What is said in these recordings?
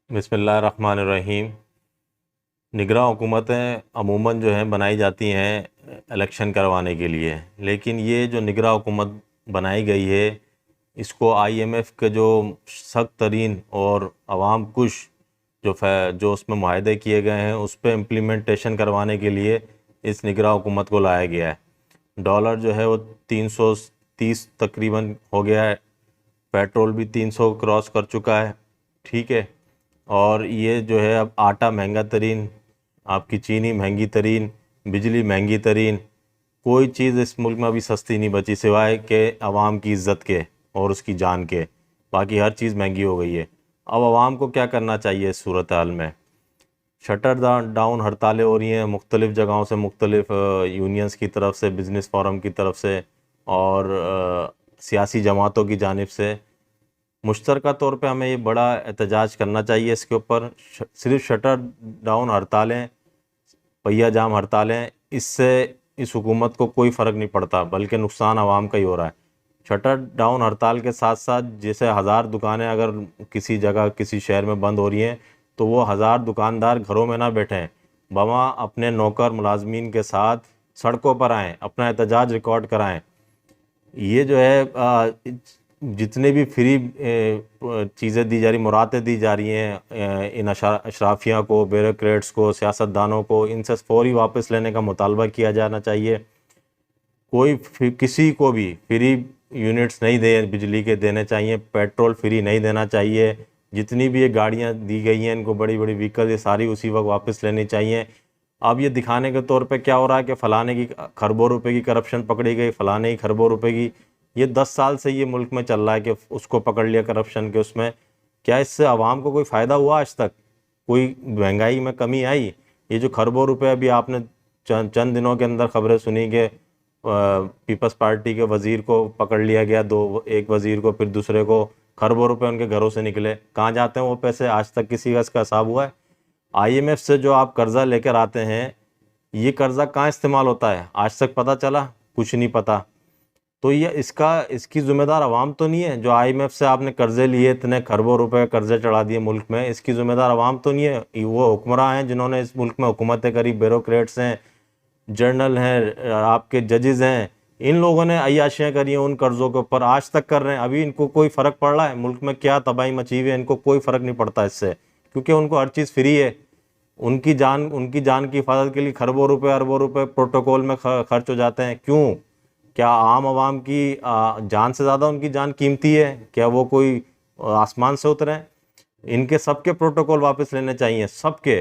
बिस्मिल्लाहिर्रहमानिर्रहीम। निगरां हुकूमतें अमूमन जो हैं बनाई जाती हैं इलेक्शन करवाने के लिए, लेकिन ये जो निगरां हुकूमत बनाई गई है इसको आईएमएफ के जो सख्त तरीन और अवाम कुश जो उसमें मुआहदे किए गए हैं उस पर इम्प्लीमेंटेशन करवाने के लिए इस निगरां हुकूमत को लाया गया है। डॉलर जो है वो 330 तकरीबन हो गया है, पेट्रोल भी 300 क्रॉस कर चुका है। ठीक है। और ये जो है अब आटा महंगा तरीन, आपकी चीनी महंगी तरीन, बिजली महंगी तरीन, कोई चीज़ इस मुल्क में अभी सस्ती नहीं बची सिवाय के अवाम की इज़्ज़त के और उसकी जान के। बाकी हर चीज़ महंगी हो गई है। अब अवाम को क्या करना चाहिए इस सूरत हाल में? शटर डाउन हड़तालें हो रही हैं मुख्तलिफ़ जगहों से, मुख्तलिफ़ यूनियंस की तरफ से, बिज़नेस फोरम की तरफ से और सियासी जमातों की जानिब से। मुश्तरका तौर पे हमें ये बड़ा एहतजाज करना चाहिए इसके ऊपर। सिर्फ शटर डाउन हड़तालें, पहिया जाम हड़तालें, इससे इस हुकूमत को कोई फ़र्क नहीं पड़ता, बल्कि नुकसान आवाम का ही हो रहा है। शटर डाउन हड़ताल के साथ साथ जैसे 1000 दुकानें अगर किसी जगह किसी शहर में बंद हो रही हैं तो वो 1000 दुकानदार घरों में ना बैठें, बवा अपने नौकर मुलाजमीन के साथ सड़कों पर आएँ, अपना एहतजाज रिकॉर्ड कराएँ। ये जो है जितने भी फ्री चीज़ें दी जा रही, मुरातें दी जा रही हैं इन अशराफिया को, ब्यूरोक्रेट्स को, सियासतदानों को, इनसे फौरी वापस लेने का मुतालबा किया जाना चाहिए। कोई किसी को भी फ्री यूनिट्स नहीं दे बिजली के देने चाहिए, पेट्रोल फ्री नहीं देना चाहिए। जितनी भी ये गाड़ियाँ दी गई हैं इनको, बड़ी बड़ी व्हीकल, ये सारी उसी वक्त वापस लेनी चाहिए। अब ये दिखाने के तौर पे क्या हो रहा है कि फ़लाने की खरबों रुपए की करप्शन पकड़ी गई, फ़लाने की खरबों रुपए की, ये 10 साल से ये मुल्क में चल रहा है कि उसको पकड़ लिया करप्शन के उसमें। क्या इससे आवाम को कोई फ़ायदा हुआ आज तक? कोई महंगाई में कमी आई? ये जो खरबों रुपए अभी आपने चंद दिनों के अंदर खबरें सुनी कि पीपल्स पार्टी के वज़ीर को पकड़ लिया गया, एक वज़ीर को, फिर दूसरे को, खरबों रुपए उनके घरों से निकले। कहाँ जाते हैं वो पैसे? आज तक किसी का इसका हिसाब हुआ है? आईएमएफ से जो आप कर्ज़ा लेकर आते हैं, ये कर्ज़ा कहाँ इस्तेमाल होता है आज तक पता चला? कुछ नहीं पता। तो ये इसकी ज़िम्मेदार आवाम तो नहीं है? जो आईएमएफ से आपने कर्ज़े लिए, इतने खरबों रुपए कर्ज़े चढ़ा दिए मुल्क में, इसकी ज़िम्मेदार आवाम तो नहीं है? वो हुक्मरान हैं जिन्होंने इस मुल्क में हुकूमतें करी, ब्यूरोक्रेट्स हैं, जर्नल हैं, आपके जजेस हैं, इन लोगों ने अय्याशियाँ करी हैं उन कर्ज़ों के ऊपर, आज तक कर रहे हैं। अभी इनको कोई फ़र्क पड़ रहा है? मुल्क में क्या तबाही मची हुई है, इनको कोई फ़र्क नहीं पड़ता इससे, क्योंकि उनको हर चीज़ फ्री है। उनकी जान की हिफाजत के लिए खरबों रुपए, अरबों रुपए प्रोटोकॉल में खर्च हो जाते हैं। क्यों? क्या आम आवाम की जान से ज़्यादा उनकी जान कीमती है? क्या वो कोई आसमान से उतरे हैं? इनके सबके प्रोटोकॉल वापस लेने चाहिए, सबके।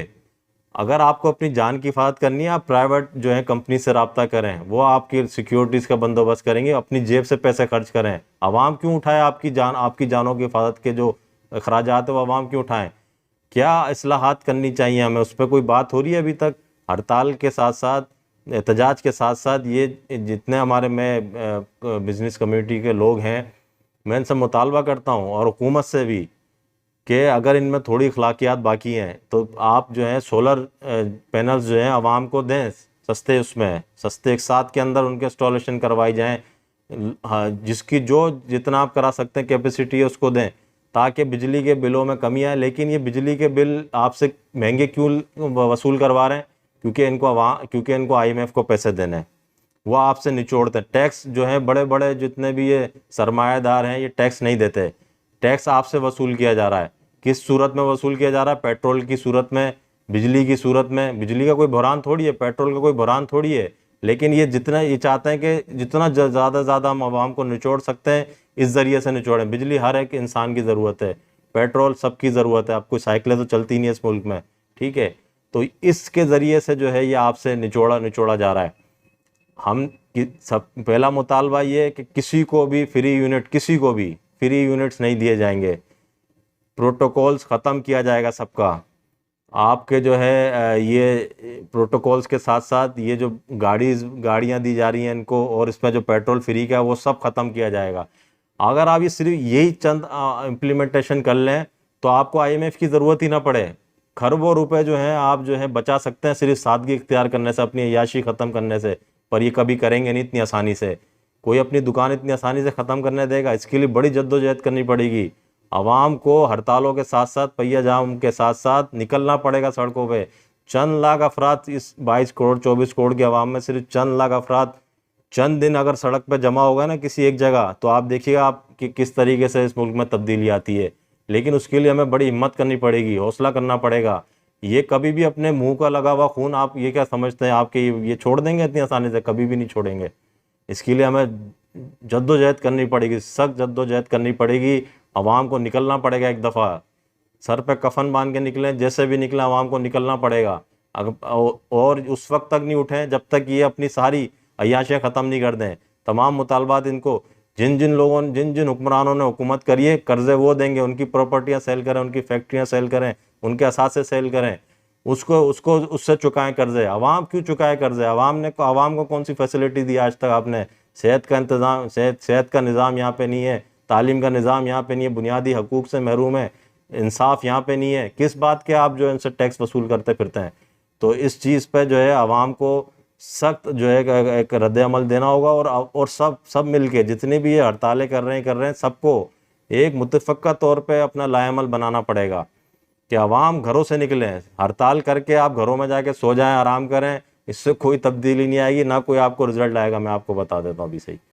अगर आपको अपनी जान की हिफाजत करनी है, आप प्राइवेट जो है कंपनी से रब्ता करें, वो आपकी सिक्योरिटीज़ का बंदोबस्त करेंगे, अपनी जेब से पैसे खर्च करें। आवाम क्यों उठाए आपकी जानों की हिफाजत के जो अखराजात है वो आवाम क्यों उठाएं? क्या इस्लाहात करनी चाहिए हमें, उस पर कोई बात हो रही है अभी तक? हड़ताल के साथ साथ, एहतजाज के साथ साथ, ये जितने हमारे में बिज़नेस कम्युनिटी के लोग हैं, मैं इनसे मुतालबा करता हूँ और हुकूमत से भी कि अगर इनमें थोड़ी अखलाकियात बाकी हैं तो आप जो है सोलर पैनल्स जो हैं आवाम को दें, सस्ते, उसमें सस्ते एक साथ के अंदर उनके इंस्टॉलेशन करवाई जाएँ। हाँ, जिसकी जो जितना आप करा सकते हैं कैपेसिटी है उसको दें, ताकि बिजली के बिलों में कमी आए। लेकिन ये बिजली के बिल आपसे महंगे क्यों वसूल करवा रहे हैं? क्योंकि इनको आईएमएफ को पैसे देने हैं, वो आपसे निचोड़ते हैं। टैक्स जो है, बड़े बड़े जितने भी ये सरमायादार हैं, ये टैक्स नहीं देते। टैक्स आपसे वसूल किया जा रहा है। किस सूरत में वसूल किया जा रहा है? पेट्रोल की सूरत में, बिजली की सूरत में। बिजली का कोई बहरान थोड़ी है, पेट्रोल का कोई बहरान थोड़ी है। लेकिन ये चाहते हैं कि जितना ज़्यादा ज़्यादा हम आवाम को निचोड़ सकते हैं, इस ज़रिए से निचोड़ें। बिजली हर एक इंसान की ज़रूरत है, पेट्रोल सबकी ज़रूरत है। अब कोई साइकिलें तो चलती नहीं है इस मुल्क में, ठीक है? तो इसके ज़रिए से जो है ये आपसे निचोड़ा जा रहा है। सब पहला मुतालबा ये है कि किसी को भी फ्री यूनिट्स नहीं दिए जाएंगे। प्रोटोकॉल्स ख़त्म किया जाएगा सबका। आपके जो है ये प्रोटोकॉल्स के साथ साथ ये जो गाड़ियाँ दी जा रही हैं इनको, और इसमें जो पेट्रोल फ्री का है वो सब ख़त्म किया जाएगा। अगर आप ये सिर्फ यही चंद इम्प्लीमेंटेशन कर लें तो आपको आईएमएफ की ज़रूरत ही ना पड़े। खरबों रुपए जो हैं आप जो है बचा सकते हैं सिर्फ सादगी इख्तियार करने से, अपनी अय्याशी ख़त्म करने से। पर ये कभी करेंगे नहीं इतनी आसानी से। कोई अपनी दुकान इतनी आसानी से ख़त्म करने देगा? इसके लिए बड़ी जद्दोजहद करनी पड़ेगी। आवाम को हड़तालों के साथ साथ, पहिया जाम के साथ साथ निकलना पड़ेगा सड़कों पे। चंद लाख अफराद, इस 22 करोड़ 24 करोड़ की आवाम में सिर्फ चंद लाख अफराद चंद दिन अगर सड़क पे जमा होगा ना किसी एक जगह, तो आप देखिएगा आप कि किस तरीके से इस मुल्क में तब्दीली आती है। लेकिन उसके लिए हमें बड़ी हिम्मत करनी पड़ेगी, हौसला करना पड़ेगा। ये कभी भी अपने मुंह का लगा हुआ खून, आप ये क्या समझते हैं आपके ये छोड़ देंगे इतनी आसानी से? कभी भी नहीं छोड़ेंगे। इसके लिए हमें जद्दोजहद करनी पड़ेगी, सख्त जद्दोजहद करनी पड़ेगी। आवाम को निकलना पड़ेगा एक दफ़ा, सर पे कफन बांध के निकलें, जैसे भी निकलें आवाम को निकलना पड़ेगा। और उस वक्त तक नहीं उठें जब तक ये अपनी सारी अय्याशियाँ ख़त्म नहीं कर दें। तमाम मुतालबात इनको, जिन जिन लोगों ने, जिन जिन हुक्मरानों ने हुकूमत करी है, कर्जे वो देंगे, उनकी प्रॉपर्टियाँ सेल करें, उनकी फैक्ट्रियाँ सेल करें, उनके असासे सेल करें, उसको उसको उससे चुकाएं कर्जे। आवाम क्यों चुकाए कर्जे? आवाम को कौन सी फैसिलिटी दी आज तक आपने? सेहत का इंतज़ाम, सेहत का निज़ाम यहाँ पे नहीं है, तालीम का निज़ाम यहाँ पे नहीं है, बुनियादी हकूक़ से महरूम है, इंसाफ यहाँ पे नहीं है। किस बात के आप जो है इनसे टैक्स वसूल करते फिरते हैं? तो इस चीज़ पे जो है आवाम को सख्त जो है एक रद्द अमल देना होगा। और सब मिल के, जितने भी ये हड़तालें कर रहे हैं, सबको एक मुतफ़क्का तौर पे अपना लाएअमल बनाना पड़ेगा कि आवाम घरों से निकलें। हड़ताल करके आप घरों में जाके सो जाएं, आराम करें, इससे कोई तब्दीली नहीं आएगी, ना कोई आपको रिजल्ट आएगा। मैं आपको बता देता हूँ अभी से ही।